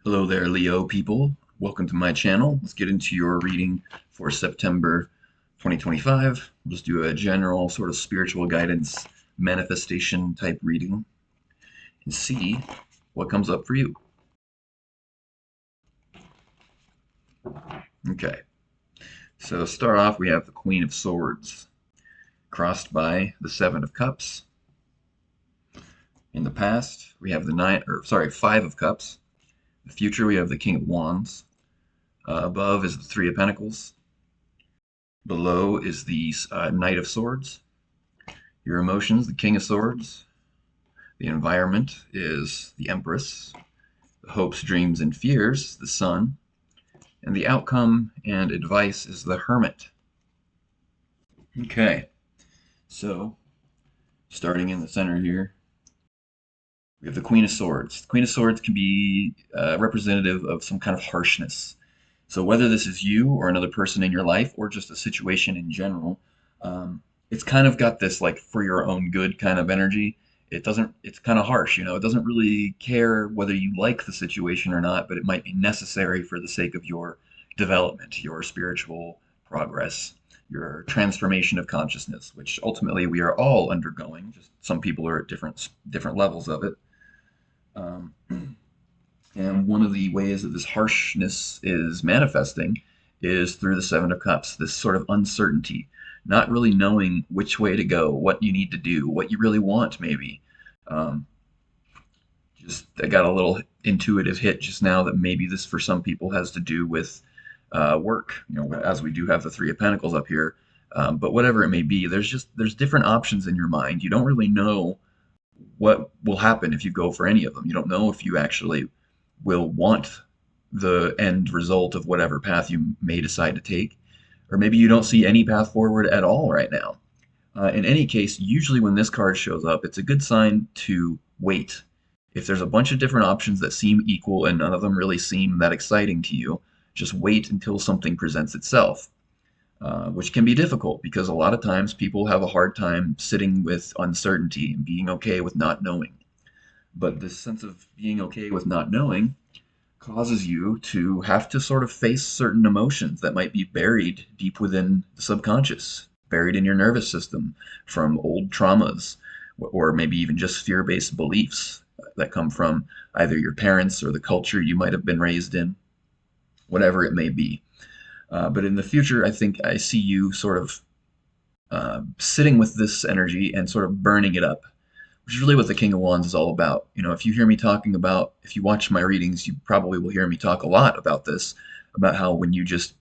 Hello there, Leo people. Welcome to my channel. Let's get into your reading for September 2025. We'll just do a general sort of spiritual guidance manifestation type reading and see what comes up for you. Okay, so to start off, we have the Queen of Swords crossed by the Seven of Cups. In the past, we have Five of Cups. In the future, we have the King of Wands. Above is the Three of Pentacles. Below is the Knight of Swords. Your emotions, the King of Swords. The environment is the Empress. The hopes, dreams, and fears, the Sun. And the outcome and advice is the Hermit. Okay, so starting in the center here, we have the Queen of Swords. The Queen of Swords can be representative of some kind of harshness. So whether this is you or another person in your life or just a situation in general, it's kind of got this like for your own good kind of energy. It's kind of harsh, you know, it doesn't really care whether you like the situation or not, but it might be necessary for the sake of your development, your spiritual progress, your transformation of consciousness, which ultimately we are all undergoing. Just some people are at different levels of it. Um, and one of the ways that this harshness is manifesting is through the Seven of Cups, this sort of uncertainty, not really knowing which way to go, what you need to do, what you really want, maybe. Um, just I got a little intuitive hit just now that maybe this for some people has to do with work, you know, as we do have the Three of Pentacles up here. But whatever it may be, there's different options in your mind. You don't really know what will happen if you go for any of them. You don't know if you actually will want the end result of whatever path you may decide to take, or maybe you don't see any path forward at all right now. In any case, usually when this card shows up, it's a good sign to wait. If there's a bunch of different options that seem equal and none of them really seem that exciting to you, just wait until something presents itself. Which can be difficult because a lot of times people have a hard time sitting with uncertainty and being okay with not knowing. But this sense of being okay with not knowing causes you to have to sort of face certain emotions that might be buried deep within the subconscious, buried in your nervous system from old traumas, or maybe even just fear based beliefs that come from either your parents or the culture you might have been raised in, whatever it may be. But in the future, I think I see you sort of sitting with this energy and sort of burning it up, which is really what the King of Wands is all about. You know, if you hear me talking about, if you watch my readings, you probably will hear me talk a lot about this, about how when you just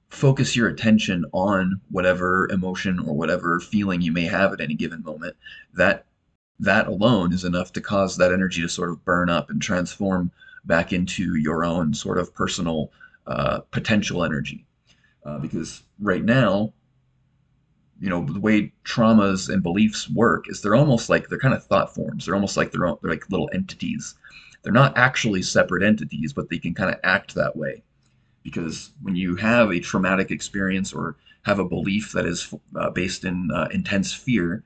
focus your attention on whatever emotion or whatever feeling you may have at any given moment, that that alone is enough to cause that energy to sort of burn up and transform back into your own sort of personal potential energy. Because right now, you know, the way traumas and beliefs work is they're kind of thought forms. They're almost like they're like little entities. They're not actually separate entities, but they can kind of act that way. Because when you have a traumatic experience or have a belief that is based in intense fear,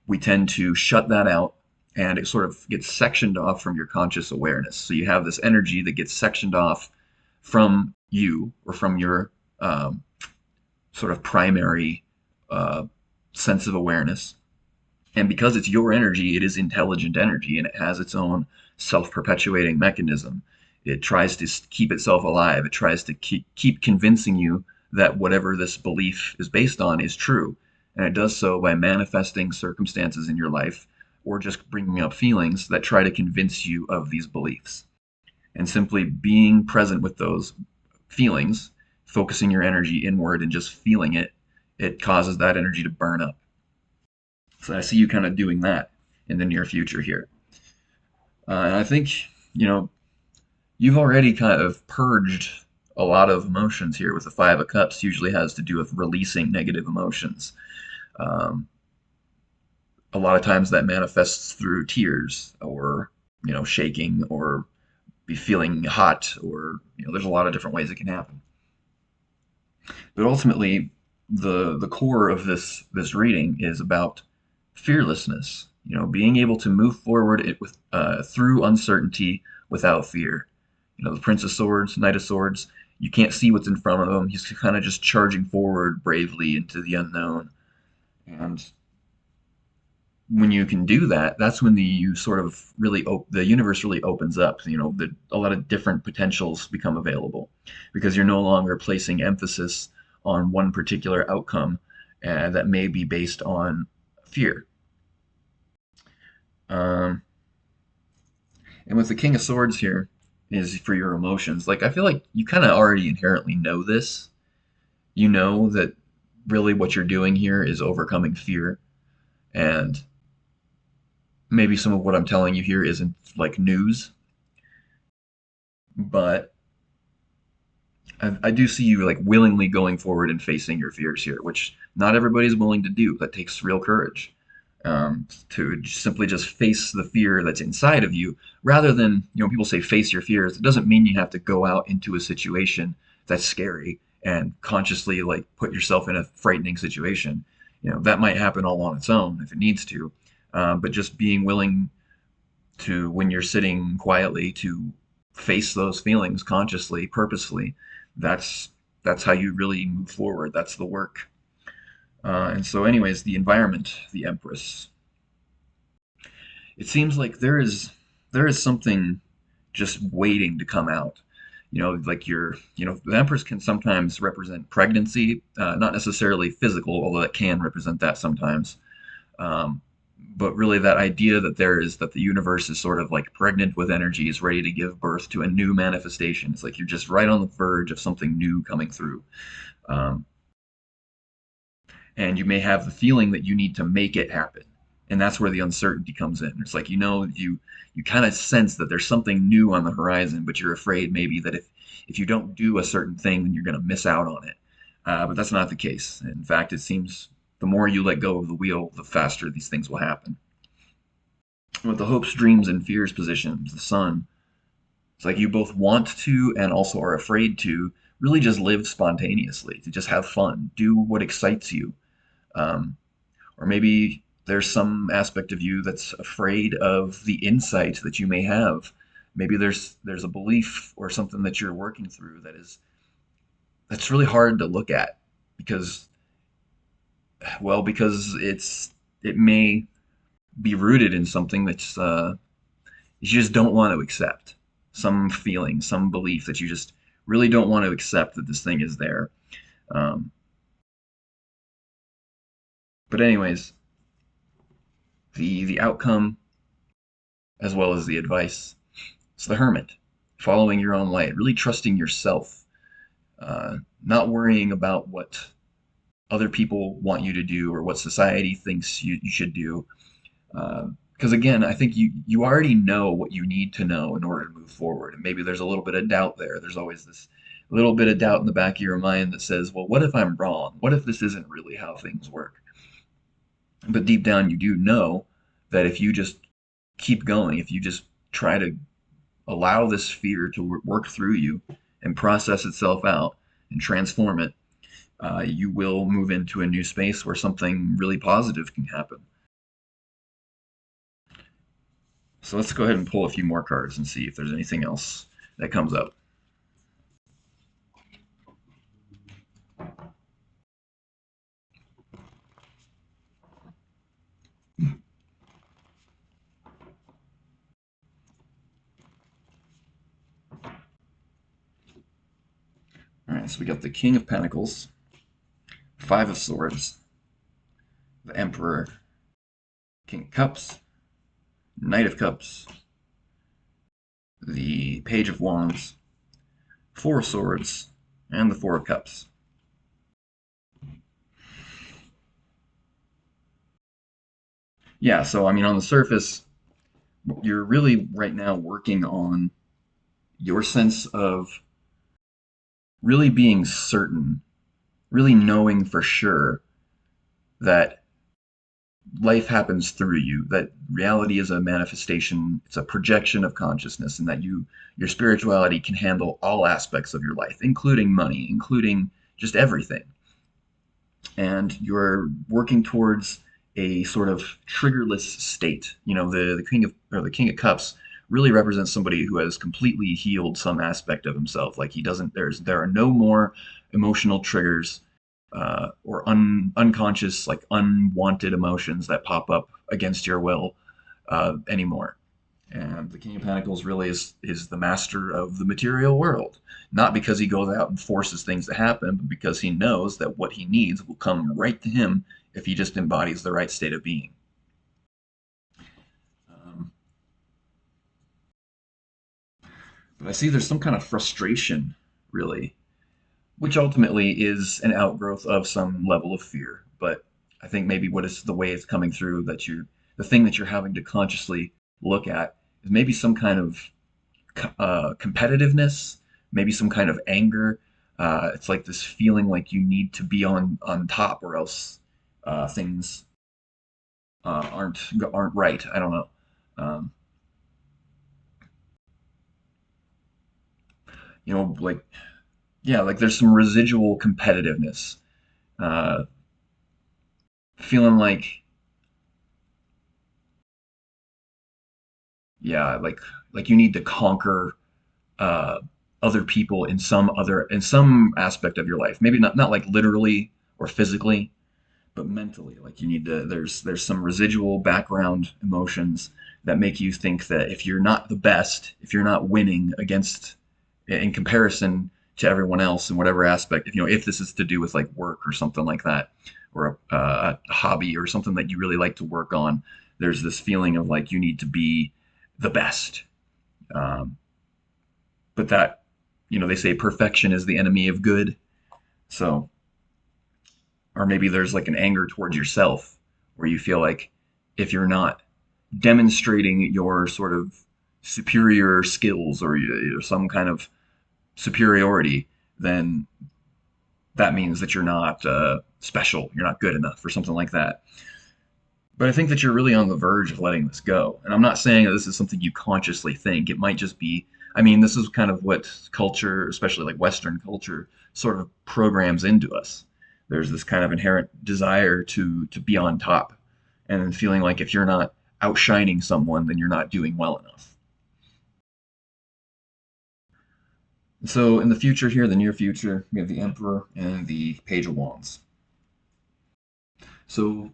we tend to shut that out and it sort of gets sectioned off from your conscious awareness. So you have this energy that gets sectioned off from you or from your sort of primary uh, sense of awareness. And because it's your energy, it is intelligent energy and it has its own self perpetuating mechanism. It tries to keep itself alive, it tries to keep convincing you that whatever this belief is based on is true. And it does so by manifesting circumstances in your life or just bringing up feelings that try to convince you of these beliefs. And simply being present with those feelings, focusing your energy inward and just feeling it, it causes that energy to burn up. So I see you kind of doing that in the near future here. And I think, you know, you've already kind of purged a lot of emotions here with the Five of Cups. Usually has to do with releasing negative emotions. Um, a lot of times that manifests through tears or, you know, shaking or be feeling hot or, you know, there's a lot of different ways it can happen. But ultimately, the core of this reading is about fearlessness. You know, being able to move forward with through uncertainty without fear. The Prince of Swords, Knight of Swords. You can't see what's in front of him. He's kind of just charging forward bravely into the unknown. And when you can do that, that's when the you sort of really the universe really opens up. A lot of different potentials become available because you're no longer placing emphasis on one particular outcome that may be based on fear. Um, and with the King of Swords here is for your emotions. Like I feel like you kind of already inherently know this. You know that really what you're doing here is overcoming fear, and maybe some of what I'm telling you here isn't like news, but I do see you like willingly going forward and facing your fears here, which not everybody's willing to do. That takes real courage to simply just face the fear that's inside of you, rather than people say face your fears. It doesn't mean you have to go out into a situation that's scary and consciously like put yourself in a frightening situation. That might happen all on its own if it needs to, but just being willing to, when you're sitting quietly, to face those feelings consciously, purposefully. That's how you really move forward. That's the work. And so, anyways, the environment, the Empress. It seems like there is something just waiting to come out. Like the Empress can sometimes represent pregnancy, not necessarily physical, although it can represent that sometimes. Um, but really, that idea that the universe is sort of like pregnant with energy, is ready to give birth to a new manifestation. It's like you're just right on the verge of something new coming through. Um, and you may have the feeling that you need to make it happen. And that's where the uncertainty comes in. It's like you kind of sense that there's something new on the horizon, but you're afraid maybe that if you don't do a certain thing, then you're going to miss out on it. But that's not the case. In fact, it seems the more you let go of the wheel, the faster these things will happen. With the hopes, dreams, and fears positions, the sun, it's like you both want to and also are afraid to really just live spontaneously, to just have fun, do what excites you. Um, or maybe there's some aspect of you that's afraid of the insight that you may have. Maybe there's a belief or something that you're working through that's really hard to look at because, well, because it may be rooted in something that's you just don't want to accept, some feeling, some belief that you just really don't want to accept that this thing is there. Um, but anyways, the outcome as well as the advice. It's the hermit, following your own light, really trusting yourself, not worrying about what other people want you to do or what society thinks you should do. Because again, I think you already know what you need to know in order to move forward. And maybe there's a little bit of doubt there. There's always this little bit of doubt in the back of your mind that says, well, what if I'm wrong? What if this isn't really how things work? But deep down, you do know that if you just keep going, if you just try to allow this fear to work through you and process itself out and transform it, you will move into a new space where something really positive can happen. So let's go ahead and pull a few more cards and see if there's anything else that comes up. All right, so we got the King of Pentacles, Five of Swords, the Emperor, King of Cups, Knight of Cups, the Page of Wands, Four of Swords, and the Four of Cups. Yeah, so I mean, on the surface, you're really right now working on your sense of really being certain, really knowing for sure that life happens through you, that reality is a manifestation, it's a projection of consciousness, and that your spirituality can handle all aspects of your life, including money, including just everything. And you're working towards a sort of triggerless state. The King of Cups really represents somebody who has completely healed some aspect of himself. Like he doesn't, there are no more emotional triggers or unconscious, like unwanted emotions that pop up against your will anymore. And the King of Pentacles really is the master of the material world. Not because he goes out and forces things to happen, but because he knows that what he needs will come right to him if he just embodies the right state of being. Um, but I see there's some kind of frustration, really, which ultimately is an outgrowth of some level of fear. But I think maybe what is the way it's coming through that the thing that you're having to consciously look at is maybe some kind of competitiveness, maybe some kind of anger. It's like this feeling like you need to be on top, or else things aren't right. I don't know. Um, like yeah, like there's some residual competitiveness. Uh, Feeling like yeah, like you need to conquer uh, other people in some aspect of your life. Maybe not like literally or physically, but mentally. Like you need to. There's some residual background emotions that make you think that if you're not the best, if you're not winning against in comparison to everyone else in whatever aspect, if this is to do with like work or something like that, or a hobby or something that you really like to work on, there's this feeling of like you need to be the best. Um, but that, they say perfection is the enemy of good. So, or maybe there's like an anger towards yourself where you feel like if you're not demonstrating your sort of superior skills or some kind of superiority, then that means that you're not special, you're not good enough, or something like that. But I think that you're really on the verge of letting this go. And I'm not saying that this is something you consciously think. It might just be, I mean, this is kind of what culture, especially like Western culture, sort of programs into us. There's this kind of inherent desire to be on top and feeling like if you're not outshining someone, then you're not doing well enough. So in the future here, the near future, we have the Emperor and the Page of Wands. So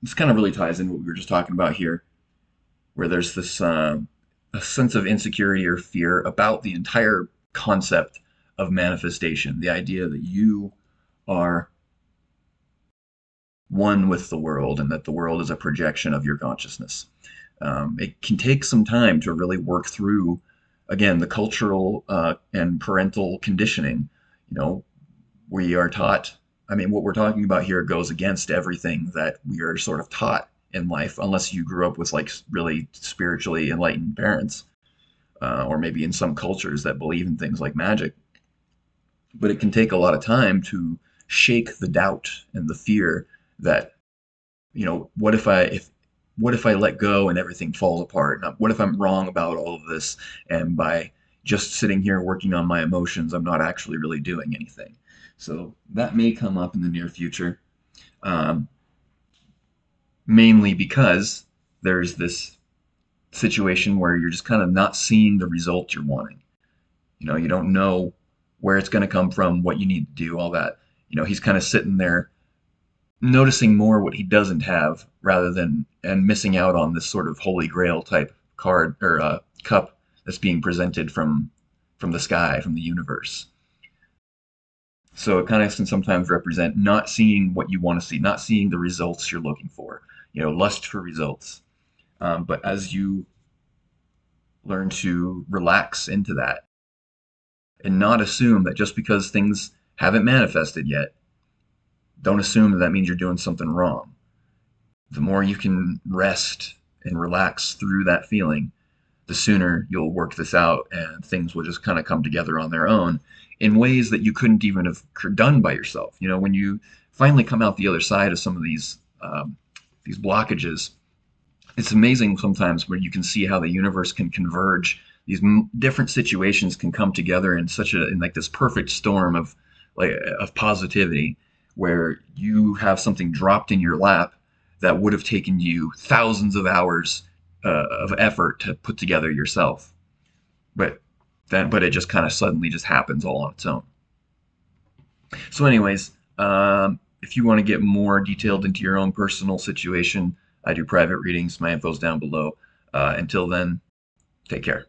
this kind of really ties in what we were just talking about here, where there's this a sense of insecurity or fear about the entire concept of manifestation, the idea that you are one with the world and that the world is a projection of your consciousness. It can take some time to really work through, again, the cultural and parental conditioning. You know, we are taught, I mean, what we're talking about here goes against everything that we are sort of taught in life, unless you grew up with like really spiritually enlightened parents, or maybe in some cultures that believe in things like magic. But it can take a lot of time to shake the doubt and the fear that, what if I let go and everything falls apart? What if I'm wrong about all of this? And by just sitting here working on my emotions, I'm not actually really doing anything. So that may come up in the near future, um, mainly because there's this situation where you're just kind of not seeing the result you're wanting. You don't know where it's going to come from, what you need to do, all that. He's kind of sitting there noticing more what he doesn't have rather than and missing out on this sort of holy grail type card or cup that's being presented from the sky, from the universe. So it kind of can sometimes represent not seeing what you want to see, not seeing the results you're looking for, lust for results. But as you learn to relax into that and not assume that just because things haven't manifested yet, don't assume that means you're doing something wrong. The more you can rest and relax through that feeling, the sooner you'll work this out and things will just kind of come together on their own in ways that you couldn't even have done by yourself. When you finally come out the other side of some of these blockages, it's amazing sometimes where you can see how the universe can converge. These different situations can come together in like this perfect storm of positivity, where you have something dropped in your lap that would have taken you thousands of hours of effort to put together yourself. But but it just kind of suddenly just happens all on its own. So, anyways, if you want to get more detailed into your own personal situation, I do private readings. My info's down below. Until then, take care.